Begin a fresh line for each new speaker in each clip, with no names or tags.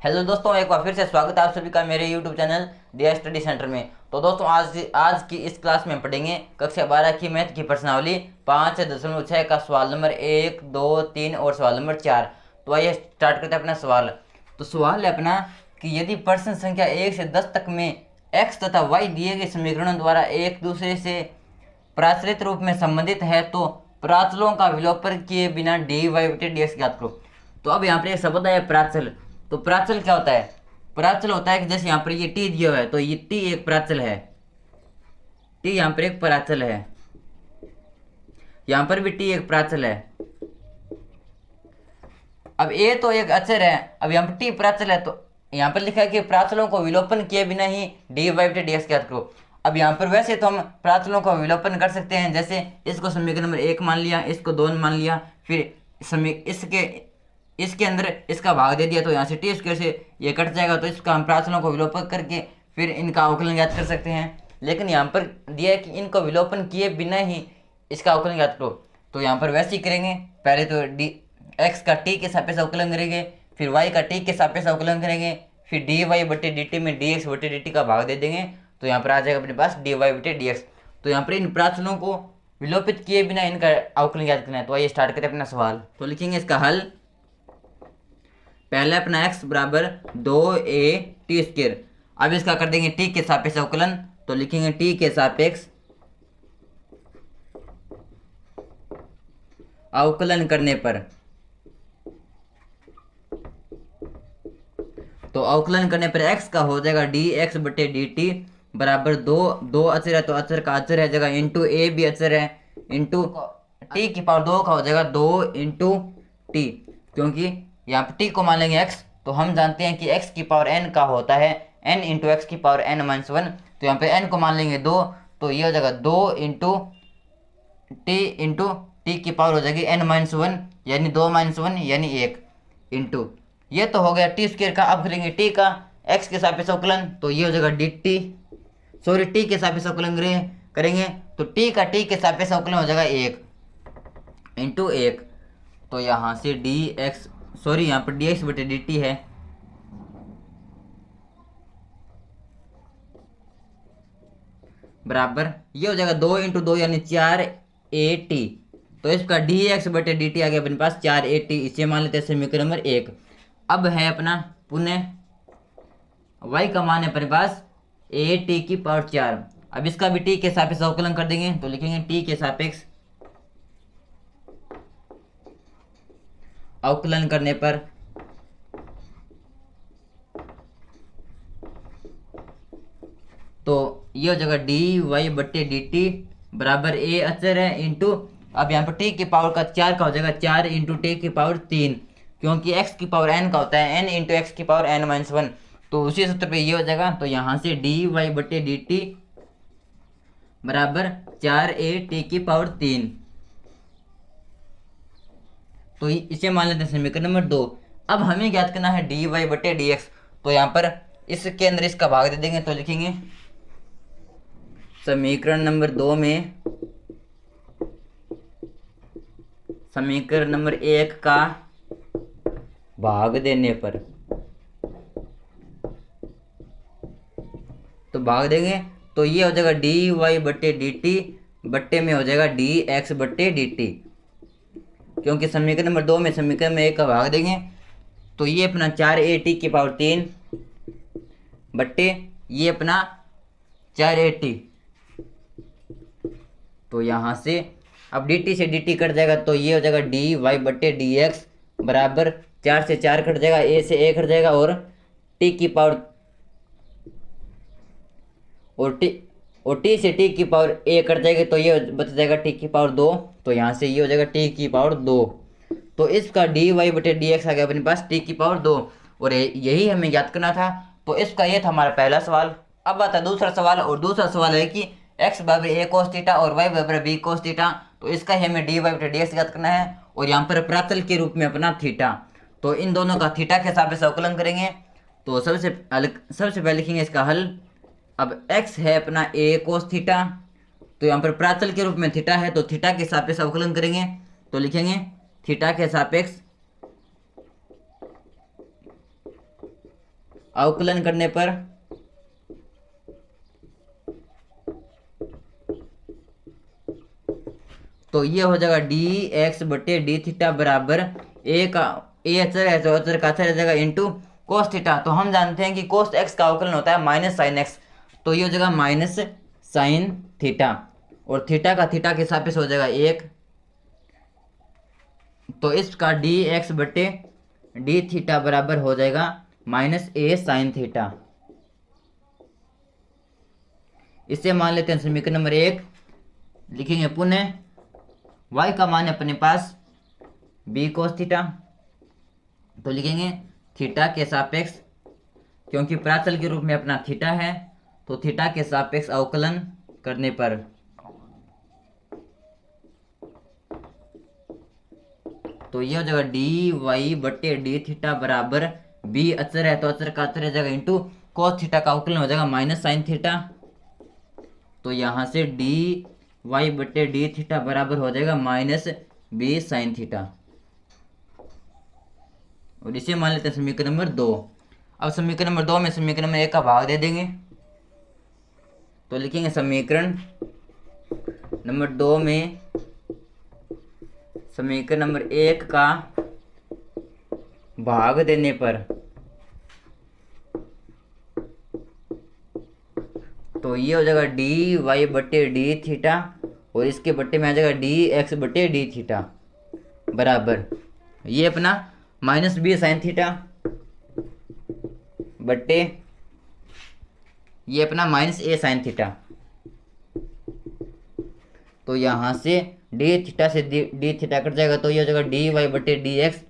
Hello दोस्तों, एक बार फिर से स्वागत है आप सभी का मेरे यूट्यूब चैनल दिया स्टडी सेंटर में। तो दोस्तों आज की इस क्लास में पढ़ेंगे कक्षा 12 की मैथ की प्रश्नावली 5.6 का सवाल नंबर 1, 2, 3 और सवाल नंबर 4। तो आइए स्टार्ट करते हैं अपना सवाल। तो सवाल है अपना कि यदि प्रश्न संख्या 1 से 10 तक में x तथा y दिए गए समीकरणों द्वारा एक दूसरे से प्राचलित रूप में संबंधित है तो प्राचलों का विलोपन किए बिना डी वाई बटे डी एक्स ज्ञात करो। तो अब यहाँ पर एक शब्द है प्राचल। तो प्राचल क्या होता है? प्राचल होता है कि जैसे यहाँ पर ये टी दिया हुआ है तो ये टी एक प्राचल है। टी यहाँ पर एक प्राचल है, यहाँ पर भी टी एक प्राचल है। अब ए तो एक अचर है, अब यहाँ पर टी प्राचल है तो यहाँ पर लिखा है कि प्राचलों को विलोपन किए बिना ही डी वाई बटे डी एक्स ज्ञात करो। अब यहाँ पर वैसे तो हम प्राचलों का विलोपन कर सकते हैं, जैसे इसको समीकरण नंबर 1 मान लिया, इसको 2 मान लिया, फिर इसके अंदर इसका भाग दे दिया तो यहाँ से टी स्क्वायर से ये कट जाएगा, तो इसका हम प्राचलों को विलोपन करके फिर इनका अवकलन ज्ञात कर सकते हैं। लेकिन यहाँ पर दिया है कि इनको विलोपन किए बिना ही इसका अवकलन ज्ञात करो। तो यहाँ पर वैसे ही करेंगे, पहले तो डी एक्स का टी के सापेक्ष अवकलन करेंगे, फिर वाई का टी के सापेक्ष अवकलन करेंगे, फिर डी वाई बटे डी टी में डी एक्स बटे डी टी का भाग दे देंगे, तो यहाँ पर आ जाएगा अपने पास डी वाई बटे डी एक्स। तो यहाँ पर इन प्राचलों को विलोपित किए बिना इनका अवकलन ज्ञात करना है। तो आइए स्टार्ट करें अपना सवाल। तो लिखेंगे इसका हल। पहले अपना x बराबर 2a टी स्क्र। अब इसका कर देंगे t के सापेक्ष अवकलन, तो लिखेंगे t के सापेक्ष अवकलन करने पर, तो अवकलन करने पर x का हो जाएगा dx बटे dt बराबर दो अचर है तो अचर का अचर है जगह इंटू a भी अचर है, इंटू t की पावर 2 का हो जाएगा 2 इंटू टी, क्योंकि यहाँ पर t को मान लेंगे x, तो हम जानते हैं कि x की पावर n का होता है n इंटू एक्स की पावर n-1। तो यहाँ पे n को मान लेंगे 2, तो ये हो जाएगा 2 इंटू टी की पावर हो जाएगी n-1 यानी 2-1 यानी 1 इंटू, ये तो हो गया टी स्क्वायर का। अब करेंगे टी का x के सापेक्ष अवकलन, तो ये हो जाएगा टी के सापेक्ष अवकलन करेंगे तो टी का टी के सापेक्ष अवकलन हो जाएगा 1 इंटू 1। तो यहाँ से यहाँ पर डी एक्स बटे डी टी है बराबर, ये हो जाएगा 2 इंटू 2 यानी 4a टी। तो इसका डी एक्स बटे डी टी आ गया अपने पास 4a टी, इसे मान लेते हैं समीकरण नंबर 1। अब है अपना पुनः y का मान है अपने पास a टी की पावर 4। अब इसका भी t के सापेक्ष अवकलन कर देंगे, तो लिखेंगे t के सापेक्ष अवकलन करने पर तो ये हो जाएगा डी वाई बटे डी टी बराबर a अचर है इंटू, अब यहाँ पर t की पावर का 4 का हो जाएगा 4 इंटू टी की पावर 3, क्योंकि x की पावर n का होता है n इंटू एक्स की पावर n-1, तो उसी सूत्र पे ये हो जाएगा। तो यहाँ से डी वाई बटे डी टी बराबर 4a टी की पावर 3, तो इसे मान लेते हैं समीकरण नंबर 2। अब हमें ज्ञात करना है डी वाई बटे डी एक्स, तो यहाँ पर इसके अंदर इसका भाग दे देंगे, तो लिखेंगे समीकरण नंबर 2 में समीकरण नंबर 1 का भाग देने पर, तो भाग देंगे तो ये हो जाएगा डी वाई बटे डी टी बट्टे में हो जाएगा डी एक्स बटे डी टी, क्योंकि समीकरण नंबर 2 में समीकरण में 1 का भाग देंगे, तो ये अपना 4a टी की पावर 3 बट्टे ये अपना 4a टी। तो यहाँ से अब dt से dt कट जाएगा, तो ये हो जाएगा डी वाई बटे डी एक्स बराबर 4 से 4 कट जाएगा, a से a कट जाएगा और t की पावर और t से t की पावर a कट जाएगी, तो ये बच जाएगा t की पावर 2, तो यहाँ से ये हो जाएगा t की पावर 2। तो इसका डी वाई बटे डी एक्स आ गया अपने पास t की पावर 2, और यही हमें याद करना था। तो इसका ये था हमारा पहला सवाल। अब आता है दूसरा सवाल, और दूसरा सवाल है कि x बराबर a cos थीटा और y बराबर b cos थीटा, तो इसका ही हमें डी वाई बटे डी एक्स याद करना है, और यहाँ पर प्राचल के रूप में अपना थीटा, तो इन दोनों का थीटा के हिसाब से अवकलन करेंगे। तो सबसे पहले लिखेंगे इसका हल। अब x है अपना a cos थीटा, तो यहाँ पर प्राचल के रूप में थीटा है, तो थीटा के सापेक्ष अवकलन करेंगे, तो लिखेंगे थीटा के सापेक्ष अवकलन करने पर तो ये हो जाएगा डी एक्स बटे डी थीटा बराबर ए का ए अचर है तो अचर का अचर रह जाएगा इंटू कोस थीटा। तो हम जानते हैं कि कोस एक्स का अवकलन होता है माइनस साइन एक्स, तो ये हो जाएगा माइनस साइन थीटा और थीटा का थीटा के सापेक्ष हो जाएगा 1। तो इसका डी एक्स बटे डी थीटा बराबर हो जाएगा माइनस ए साइन थीटा। इसे मान लेते हैं समीकरण नंबर 1। लिखेंगे पुनः y का मान है अपने पास b कोस थीटा, तो लिखेंगे थीटा के सापेक्ष, क्योंकि प्राचल के रूप में अपना थीटा है तो थीटा के सापेक्ष अवकलन करने पर तो यह हो जाएगा डी वाई बटे डी थीटा बराबर b अचर है तो अचर का अचर हो जाएगा इंटू कोस थीटा का अवकलन हो जाएगा माइनस साइन थीटा। तो यहाँ से डी वाई बटे डी थीटा बराबर हो जाएगा माइनस बी साइन थीटा और इसे मान लेते हैं समीकरण नंबर 2। अब समीकरण नंबर 2 में समीकरण नंबर 1 का भाग दे देंगे, तो लिखेंगे समीकरण नंबर 2 में समीकरण नंबर 1 का भाग देने पर तो ये हो जाएगा डी वाई बटे डी थीटा और इसके बट्टे में आ जाएगा डी एक्स बटे डी थीटा बराबर ये अपना माइनस बी साइन थीटा बट्टे ये अपना माइनस ए साइन थीटा। तो यहाँ से डी थीटा से डी थीटा कट जाएगा तो ये हो जाएगा डी वाई बटे डी एक्स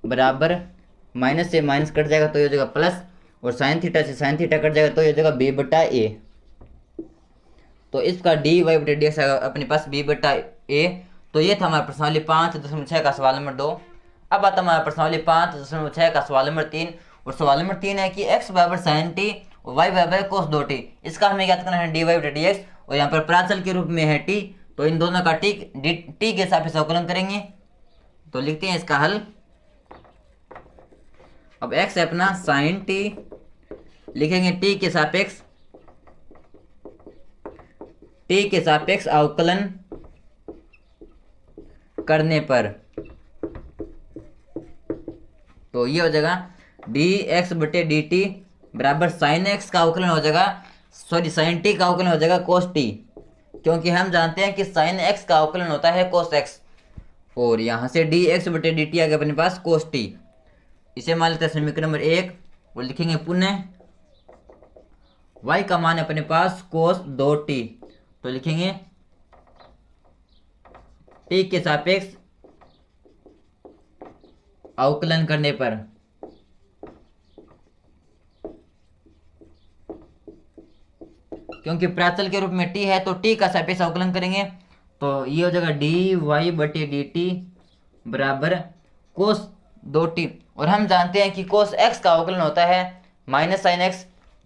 बराबर माइनस से माइनस कट जाएगा तो ये हो जाएगा प्लस और साइन थीटा से साइन थीटा कट जाएगा तो ये हो जाएगा बी बटा ए। तो इसका डी वाई बटे डी एक्स अपने पास बी बटा ए। तो ये था हमारा प्रश्नावली 5.6 का सवाल नंबर 2। अब आता हमारा प्रश्नावली 5.6 का सवाल नंबर 3 और सवाल नंबर 3 है कि x बराबर साइन टी और y बराबर कोस 2t। इसका हमें याद करना है डी वाई बटे डी एक्स और यहाँ पर प्राचल के रूप में है t, तो इन दोनों का टी के सापेक्ष अवकलन करेंगे। तो लिखते हैं इसका हल। अब x है अपना साइन टी, लिखेंगे t के सापेक्ष अवकलन करने पर तो ये हो जाएगा डी एक्स बटे डी टी बराबर साइन एक्स का अवकलन हो जाएगा साइन टी का अवकलन हो जाएगा कोस टी, क्योंकि हम जानते हैं कि साइन एक्स का अवकलन होता है कोस एक्स और यहाँ से डी एक्स बटे डी टी आ गया अपने पास कोस टी। इसे मान लेते हैं समीकरण नंबर 1 और लिखेंगे पुनः y का मान है अपने पास कोस 2t, तो लिखेंगे t के सापेक्ष अवकलन करने पर क्योंकि प्राचल के रूप में t है तो t का सापेक्ष अवकलन करेंगे। तो ये हो जाएगा डी वाई बटे डी टी बराबर कोस 2t और हम जानते हैं कि कोस x का अवकलन होता है माइनस साइन x,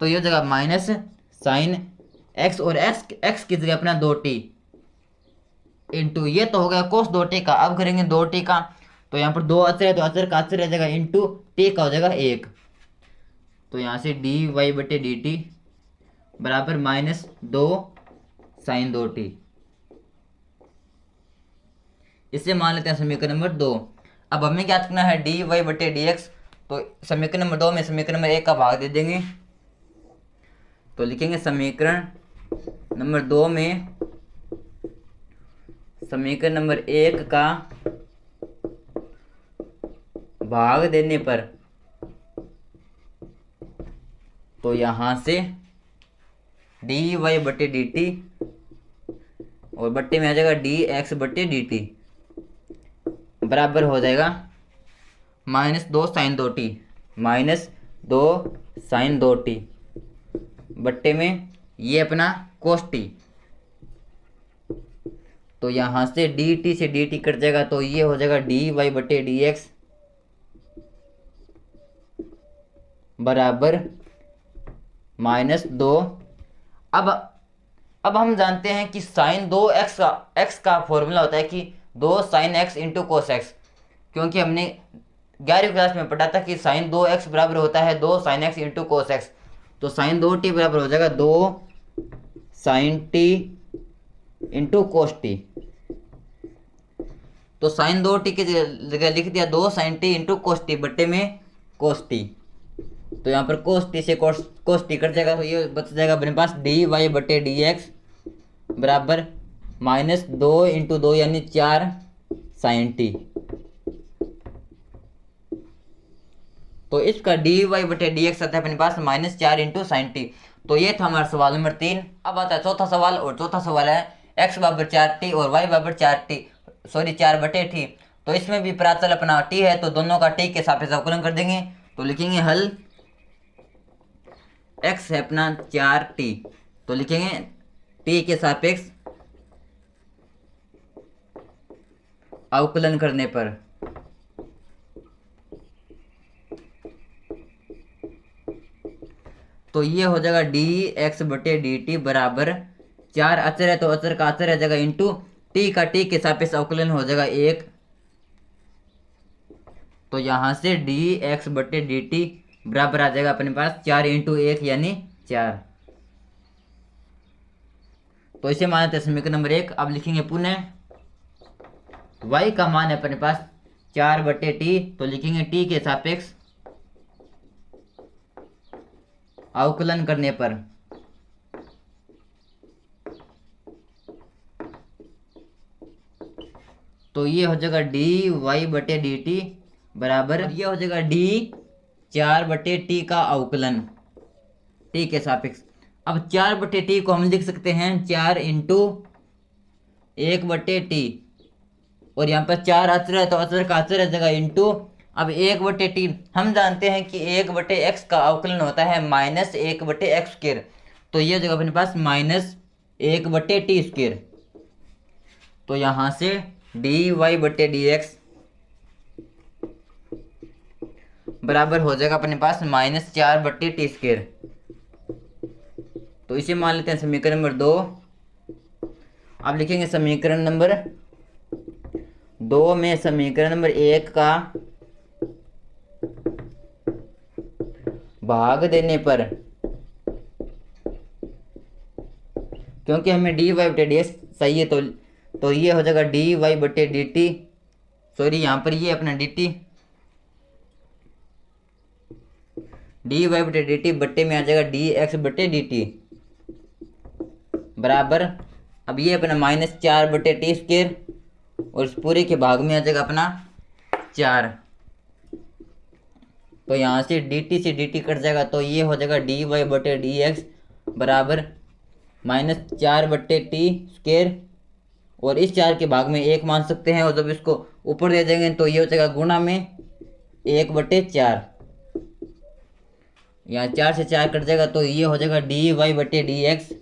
तो ये हो जाएगा माइनस साइन x और x की जगह अपना 2t इंटू ये तो हो गया कोस 2t का। अब करेंगे 2t का, तो यहाँ पर 2 अचर है तो अचर का अचर रह जाएगा इंटू t का हो जाएगा 1। तो यहाँ से डी वाई बटे डी टी बराबर माइनस 2 साइन 2t। इसे मान लेते हैं समीकरण नंबर 2। अब हमें क्या करना है डी वाई बटे डी एक्स, तो समीकरण नंबर 2 में समीकरण नंबर 1 का भाग दे देंगे। तो लिखेंगे समीकरण नंबर 2 में समीकरण नंबर 1 का भाग देने पर तो यहाँ से डी वाई बटे डी टी और बट्टे में आ जाएगा डी एक्स बटे डी टी बराबर हो जाएगा minus 2 sign 2t minus 2 sign 2t बट्टे में ये अपना कोस टी। तो यहाँ से डी टी से डी टी कट जाएगा तो ये हो जाएगा डी वाई बटे डी एक्स बराबर माइनस 2। अब हम जानते हैं कि साइन 2x का फॉर्मूला होता है कि 2 sine x into cos X, क्योंकि हमने 11वीं क्लास में पढ़ा था कि साइन 2x बराबर होता है 2 sine x into cos X. तो साइन 2t बराबर हो जाएगा 2 sine t into cos T. तो साइन 2t की जगह लिख दिया 2 sine t into cos T बट्टे में कोस टी। तो यहाँ पर कोस टी से कोस टी कट जाएगा, तो ये बच जाएगा अपने पास डी वाई बटे डी एक्स बराबर माइनस 2 इंटू 2 यानी 4 साइन टी। तो इसका डी वाई बटे डी एक्स आता है अपने पास -4 इंटू साइन टी। तो ये था हमारा सवाल नंबर 3। अब आता है चौथा सवाल, और चौथा सवाल है x बराबर 4t और y बराबर 4/t। तो इसमें भी प्राचल अपना t है, तो दोनों का t के सापेक्ष अवकलन कर देंगे। तो लिखेंगे हल x है अपना 4t, तो लिखेंगे t के सापेक्ष अवकलन करने पर तो ये हो जाएगा डी एक्स बटे डी टी बराबर 4 अचर है तो अचर का अचर रह जाएगा इंटू टी का टी के सापेक्ष अवकलन हो जाएगा 1। तो यहाँ से डी एक्स बटे डी टी बराबर आ जाएगा अपने पास 4 इंटू 1 यानी 4। तो इसे मानते हैं समीकरण नंबर 1। अब लिखेंगे पुनः y का मान है अपने पास 4/t, तो लिखेंगे t के सापेक्ष अवकलन करने पर तो ये हो जाएगा डी वाई बटे डी टी बराबर ये हो जाएगा डी 4/t का अवकलन t के सापेक्ष। अब 4/t को हम लिख सकते हैं 4 इंटू 1/t, और यहाँ पर 4 अचर है तो अचर का अचर रह जाएगा इंटू अब 1/t। हम जानते हैं कि 1/x का अवकलन होता है -1/x²। तो ये जगह अपने पास -1/t²। तो यहाँ से डी वाई बटे डी एक्स बराबर हो जाएगा अपने पास -4/t²। तो इसे मान लेते हैं समीकरण नंबर 2। अब लिखेंगे समीकरण नंबर 2 में समीकरण नंबर 1 का भाग देने पर, क्योंकि हमें डी वाई बटे डी एक्स सही है तो ये हो जाएगा डी वाई बटे डी टी, सॉरी यहाँ पर ये अपना डी टी, डी वाई बटे डी टी बट्टे में आ जाएगा डी एक्स बटे डी टी बराबर अब ये अपना -4/t² और इस पूरे के भाग में आ जाएगा अपना 4। तो यहाँ से dt से dt कट जाएगा, तो ये हो जाएगा डी वाई बटे डी एक्स बराबर -4/t², और इस 4 के भाग में 1 मान सकते हैं, और जब इसको ऊपर दे देंगे तो ये हो जाएगा गुणा में 1/4। यहाँ 4 से 4 कट जाएगा, तो ये हो जाएगा डी वाई बटे डी एक्स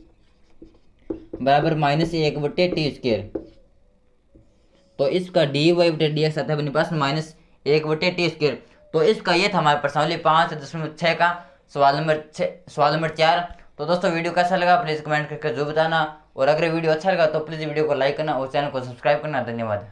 बराबर -1/t²। तो इसका डी वाई बटे डी एक्स आता है अपने पास -1/t²। तो इसका ये था हमारे प्रश्नावली 5.6 का सवाल नंबर 4। तो दोस्तों वीडियो कैसा लगा प्लीज़ कमेंट करके जरूर बताना, और अगर वीडियो अच्छा लगा तो प्लीज़ वीडियो को लाइक करना और चैनल को सब्सक्राइब करना। धन्यवाद।